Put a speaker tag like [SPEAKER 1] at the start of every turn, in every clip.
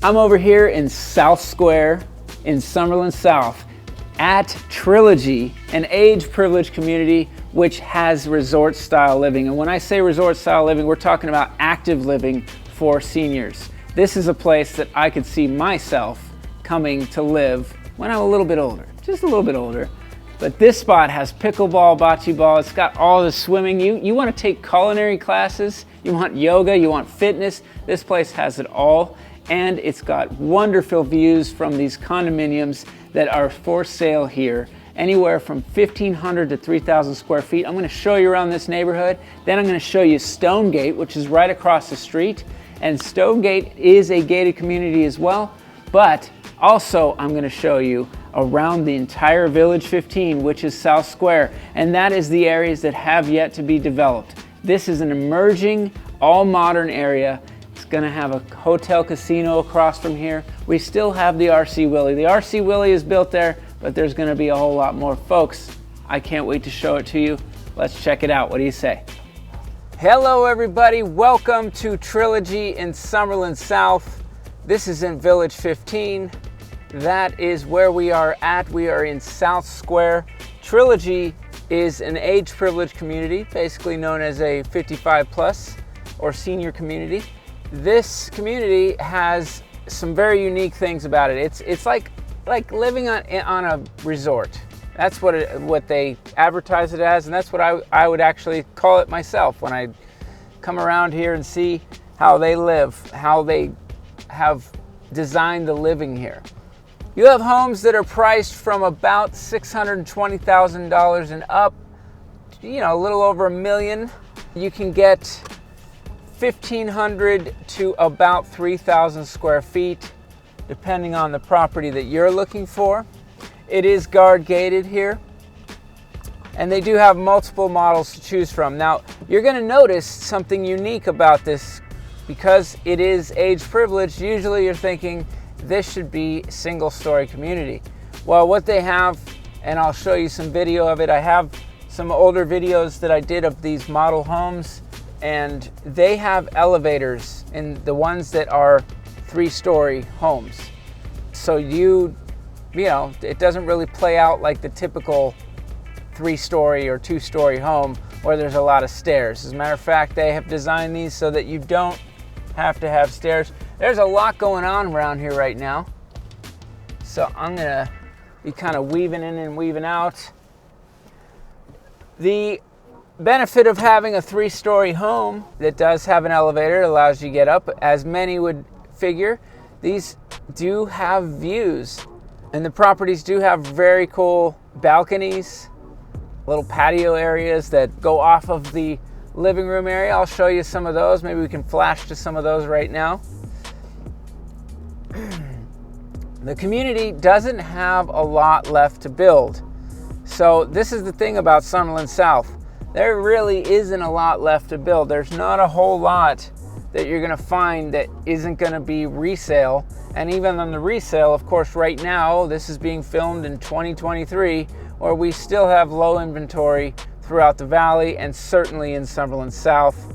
[SPEAKER 1] I'm over here in South Square in Summerlin South at Trilogy, an age-privileged community which has resort-style living. And when I say resort-style living, we're talking about active living for seniors. This is a place that I could see myself coming to live when I'm a little bit older, just a little bit older. But this spot has pickleball, bocce ball, it's got all the swimming. You want to take culinary classes, you want yoga, you want fitness, this place has it all. And it's got wonderful views from these condominiums that are for sale here, anywhere from 1,500 to 3,000 square feet. I'm going to show you around this neighborhood. Then I'm going to show you Stonegate, which is right across the street. And Stonegate is a gated community as well, but also I'm going to show you around the entire Village 15, which is South Square, and that is the areas that have yet to be developed. This is an emerging, all-modern area. It's going to have a hotel casino across from here. We still have the RC Willey. The RC Willey is built there, but there's going to be a whole lot more. Folks, I can't wait to show it to you. Let's check it out. What do you say? Hello, everybody. Welcome to Trilogy in Summerlin South. This is in Village 15. That is where we are at. We are in South Square. Trilogy is an age-privileged community, basically known as a 55 plus or senior community. This community has some very unique things about it. It's like living on a resort. That's what they advertise it as, and that's what I would actually call it myself when I come around here and see how they live, how they have designed the living here. You have homes that are priced from about $620,000 and up, a little over $1 million. You can get 1,500 to about 3,000 square feet, depending on the property that you're looking for. It is guard gated here, and they do have multiple models to choose from. Now, you're going to notice something unique about this because it is age privileged. Usually you're thinking this should be single story community. Well, what they have, and I'll show you some video of it. I have some older videos that I did of these model homes, and they have elevators in the ones that are 3-story homes. So it doesn't really play out like the typical 3-story or 2-story home where there's a lot of stairs. As a matter of fact, they have designed these so that you don't have to have stairs. There's a lot going on around here right now, so I'm gonna be kind of weaving in and weaving out. The benefit of having a 3-story home that does have an elevator, allows you to get up, as many would figure. These do have views, and the properties do have very cool balconies, little patio areas that go off of the living room area. I'll show you some of those. Maybe we can flash to some of those right now. The community doesn't have a lot left to build. So this is the thing about Summerlin South. There really isn't a lot left to build. There's not a whole lot that you're gonna find that isn't gonna be resale. And even on the resale, of course, right now, this is being filmed in 2023, where we still have low inventory throughout the valley and certainly in Summerlin South.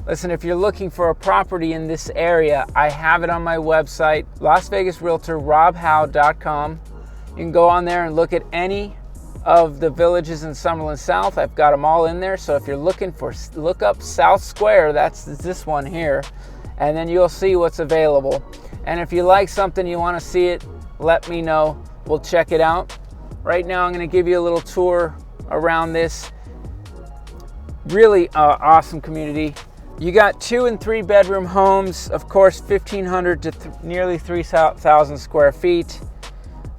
[SPEAKER 1] Listen, if you're looking for a property in this area, I have it on my website, Las Vegas Realtor, robhowe.com. You can go on there and look at any of the villages in Summerlin South. I've got them all in there. So if you're looking look up South Square, that's this one here, and then you'll see what's available. And if you like something, you want to see it, let me know. We'll check it out. Right now, I'm going to give you a little tour around this really awesome community. You got 2 and 3 bedroom homes, of course, 1,500 to nearly 3,000 square feet.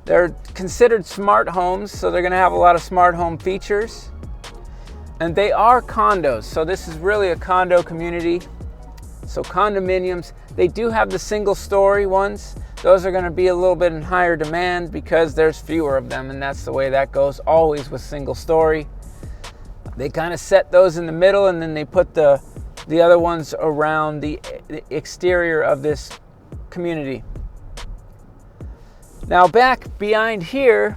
[SPEAKER 1] They're considered smart homes, so they're going to have a lot of smart home features. And they are condos, so this is really a condo community. So condominiums, they do have the single story ones. Those are going to be a little bit in higher demand because there's fewer of them, and that's the way that goes always with single story. They kind of set those in the middle, and then they put the other ones around the exterior of this community. Now back behind here,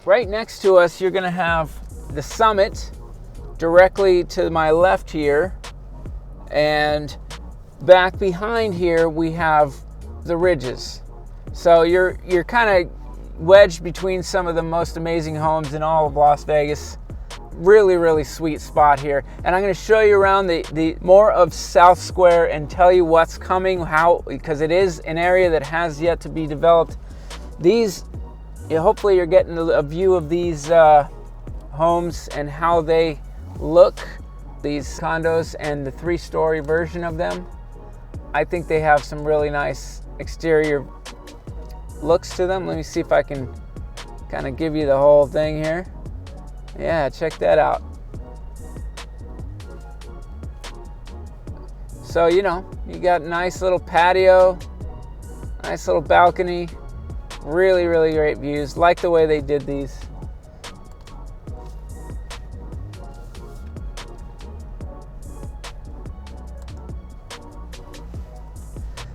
[SPEAKER 1] right next to us, you're gonna have the summit directly to my left here. And Back behind here, we have the ridges. So you're kind of wedged between some of the most amazing homes in all of Las Vegas. Really, really sweet spot here. And I'm going to show you around the more of South Square and tell you what's coming, because it is an area that has yet to be developed. Hopefully you're getting a view of these homes and how they look, these condos and the 3-story version of them. I think they have some really nice exterior looks to them. Let me see if I can kind of give you the whole thing here. Yeah, check that out. So, you got a nice little patio, nice little balcony, really, really great views. Like the way they did these.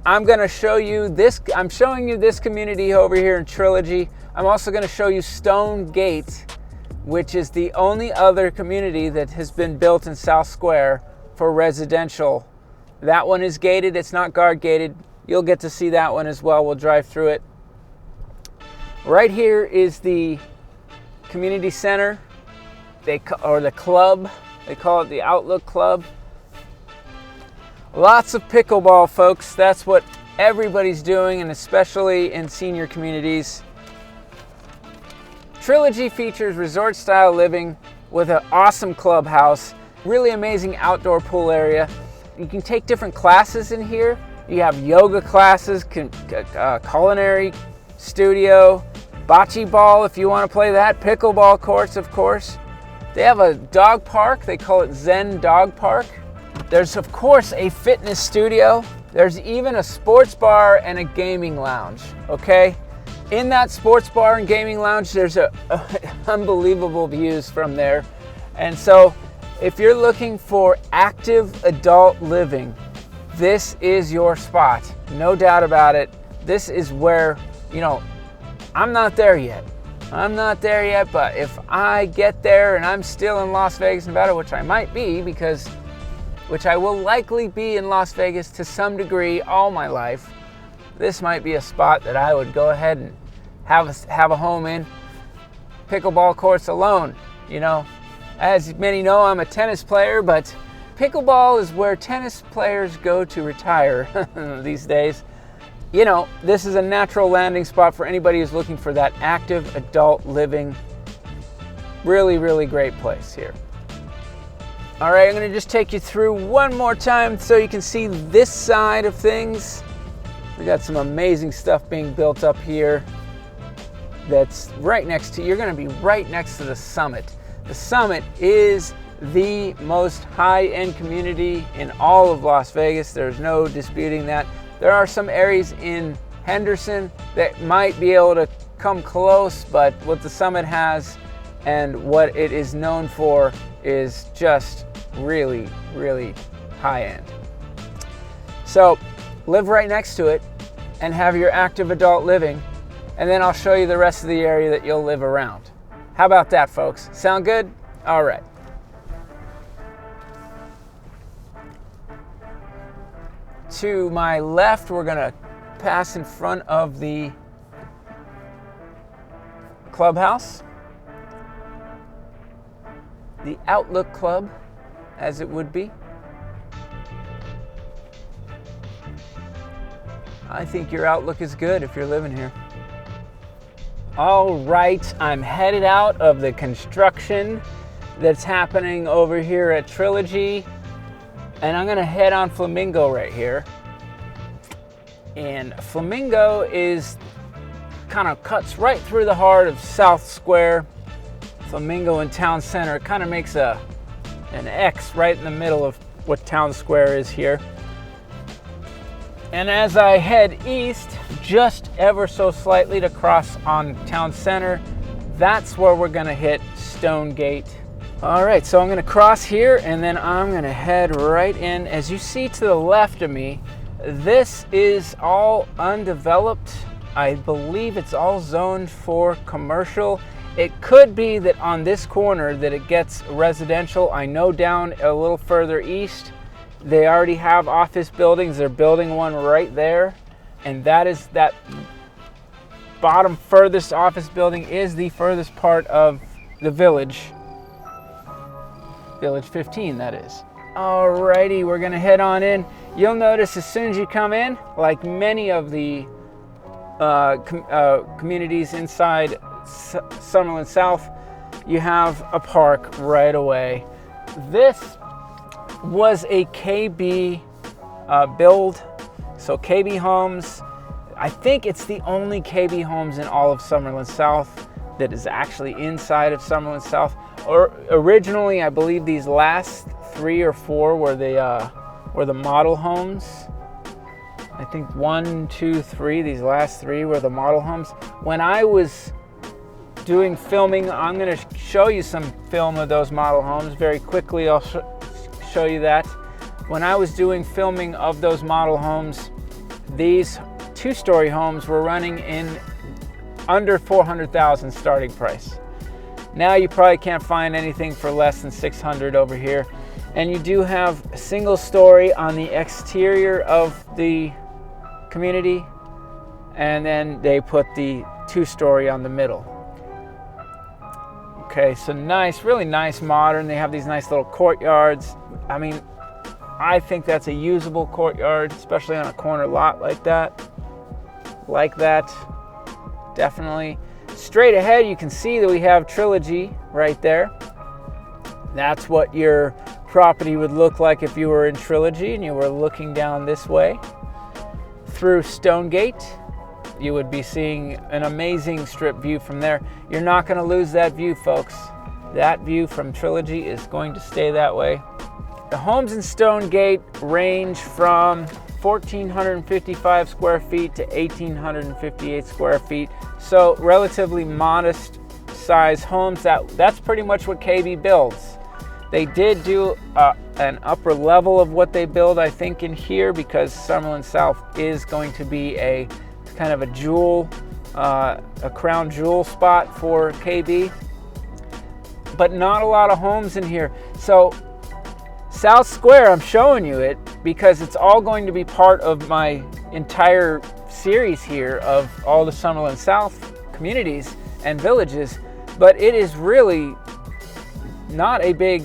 [SPEAKER 1] I'm going to show you this. I'm showing you this community over here in Trilogy. I'm also going to show you Stonegate, which is the only other community that has been built in South Square for residential. That one is gated. It's not guard gated. You'll get to see that one as well. We'll drive through it. Right here is the community center, or the club. They call it the Outlook Club. Lots of pickleball, folks. That's what everybody's doing, and especially in senior communities. Trilogy features resort-style living with an awesome clubhouse, really amazing outdoor pool area. You can take different classes in here. You have yoga classes, culinary studio, bocce ball if you want to play that, pickleball courts, of course. They have a dog park. They call it Zen Dog Park. There's, of course, a fitness studio. There's even a sports bar and a gaming lounge, okay? In that sports bar and gaming lounge, there's unbelievable views from there. And so if you're looking for active adult living, this is your spot. No doubt about it. This is where, I'm not there yet. But if I get there and I'm still in Las Vegas, Nevada, which I might be, which I will likely be in Las Vegas to some degree all my life, this might be a spot that I would go ahead and have a home in. Pickleball courts alone, As many know, I'm a tennis player, but pickleball is where tennis players go to retire these days. This is a natural landing spot for anybody who's looking for that active adult living. Really, really great place here. All right, I'm going to just take you through one more time so you can see this side of things. We got some amazing stuff being built up here that's right next to, you're going to be right next to the Summit. The Summit is the most high-end community in all of Las Vegas. There's no disputing that. There are some areas in Henderson that might be able to come close, but what the Summit has and what it is known for is just really, really high-end. So live right next to it and have your active adult living, and then I'll show you the rest of the area that you'll live around. How about that, folks? Sound good? All right. To my left, we're going to pass in front of the clubhouse, the Outlook Club, as it would be. I think your outlook is good if you're living here. All right, I'm headed out of the construction that's happening over here at Trilogy, and I'm gonna head on Flamingo right here. And Flamingo is kind of cuts right through the heart of South Square. Flamingo and Town Center kind of makes an X right in the middle of what Town Square is here. And as I head east, just ever so slightly to cross on Town Center, that's where we're gonna hit Stonegate. All right, so I'm gonna cross here and then I'm gonna head right in. As you see to the left of me, this is all undeveloped. I believe it's all zoned for commercial. It could be that on this corner that it gets residential. I know down a little further east, They already have office buildings. They're building one right there. And that bottom furthest office building is the furthest part of the village. Village 15, that is. Alrighty, we're gonna head on in. You'll notice as soon as you come in, like many of the communities inside Summerlin South, you have a park right away. This was a KB build, so KB Homes. I think it's the only KB Homes in all of Summerlin South that is actually inside of Summerlin South. Or originally, I believe these last 3 or 4 were the model homes. I think 1, 2, 3. These last 3 were the model homes. When I was doing filming, I'm going to show you some film of those model homes very quickly. I'll show you that. When I was doing filming of those model homes, these 2-story homes were running in under $400,000 starting price. Now you probably can't find anything for less than $600 over here. And you do have a single story on the exterior of the community, and then they put the 2-story on the middle. Okay, so nice, really nice, modern. They have these nice little courtyards. I mean, I think that's a usable courtyard, especially on a corner lot like that. Like that, definitely. Straight ahead, you can see that we have Trilogy right there. That's what your property would look like if you were in Trilogy and you were looking down this way. Through Stonegate, you would be seeing an amazing strip view from there. You're not going to lose that view, folks. That view from Trilogy is going to stay that way. The homes in Stonegate range from 1,455 square feet to 1,858 square feet. So relatively modest size homes. That's pretty much what KB builds. They did do an upper level of what they build, I think, in here, because Summerlin South is going to be a kind of a jewel, a crown jewel spot for KB. But not a lot of homes in here. So South Square, I'm showing you it because it's all going to be part of my entire series here of all the Summerlin South communities and villages, but it is really not a big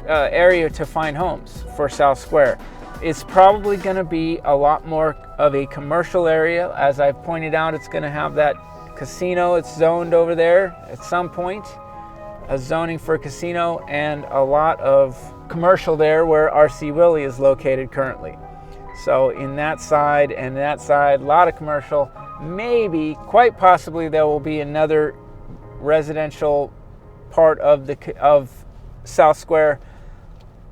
[SPEAKER 1] area to find homes for South Square. It's probably going to be a lot more of a commercial area. As I've pointed out, it's going to have that casino. It's zoned over there at some point, a zoning for a casino, and a lot of commercial there where RC Willie is located currently. So in that side and that side, a lot of commercial. Maybe, quite possibly, there will be another residential part of South Square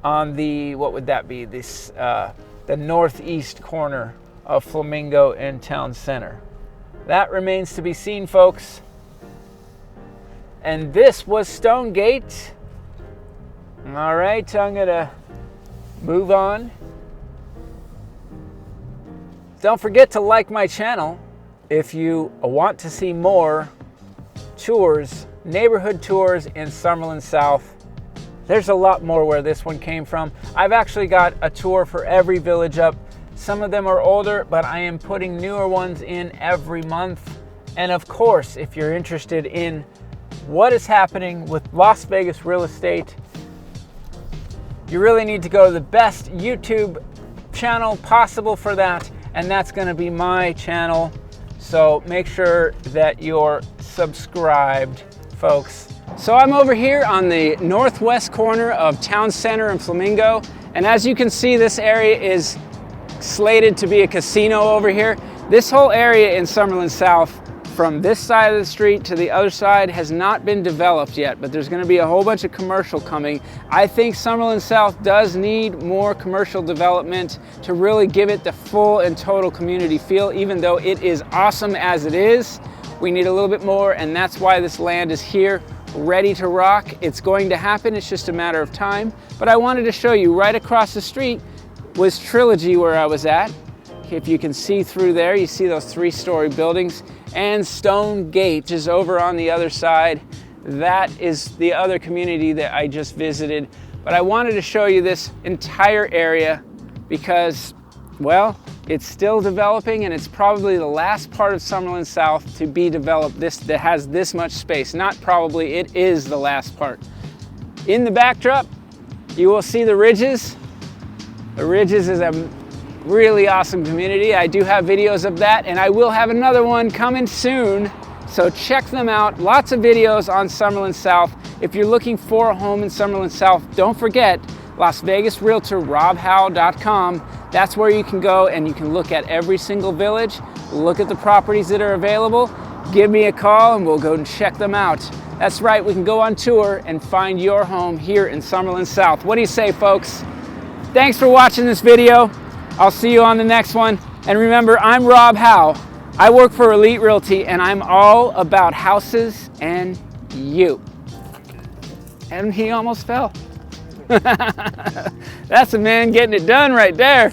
[SPEAKER 1] on the, what would that be? This the northeast corner of Flamingo and Town Center. That remains to be seen, folks. And this was Stonegate. All right, I'm gonna move on. Don't forget to like my channel if you want to see more tours, neighborhood tours in Summerlin South. There's a lot more where this one came from. I've actually got a tour for every village up. Some of them are older, but I am putting newer ones in every month. And of course, if you're interested in what is happening with Las Vegas real estate, you really need to go to the best YouTube channel possible for that, and that's going to be my channel. So make sure that you're subscribed, folks. So I'm over here on the northwest corner of Town Center and Flamingo, and as you can see, this area is slated to be a casino over here. This whole area in Summerlin South, from this side of the street to the other side, has not been developed yet, but there's going to be a whole bunch of commercial coming. I think Summerlin South does need more commercial development to really give it the full and total community feel. Even though it is awesome as it is, we need a little bit more, and that's why this land is here, ready to rock. It's going to happen, it's just a matter of time. But I wanted to show you, right across the street was Trilogy, where I was at. If you can see through there, you see those 3-story buildings. And Stonegate is over on the other side. That is the other community that I just visited. But I wanted to show you this entire area because, well, it's still developing, and it's probably the last part of Summerlin South to be developed that has this much space. Not probably, it is the last part. In the backdrop, you will see the Ridges. The Ridges is a really awesome community. I do have videos of that, and I will have another one coming soon, so check them out. Lots of videos on Summerlin South. If you're looking for a home in Summerlin South, don't forget Las Vegas Realtor, robhowe.com. That's where you can go and you can look at every single village, look at the properties that are available, give me a call and we'll go and check them out. That's right, we can go on tour and find your home here in Summerlin South. What do you say, folks? Thanks for watching this video. I'll see you on the next one. And remember, I'm Rob Howe. I work for Elite Realty, and I'm all about houses and you. And he almost fell. That's a man getting it done right there.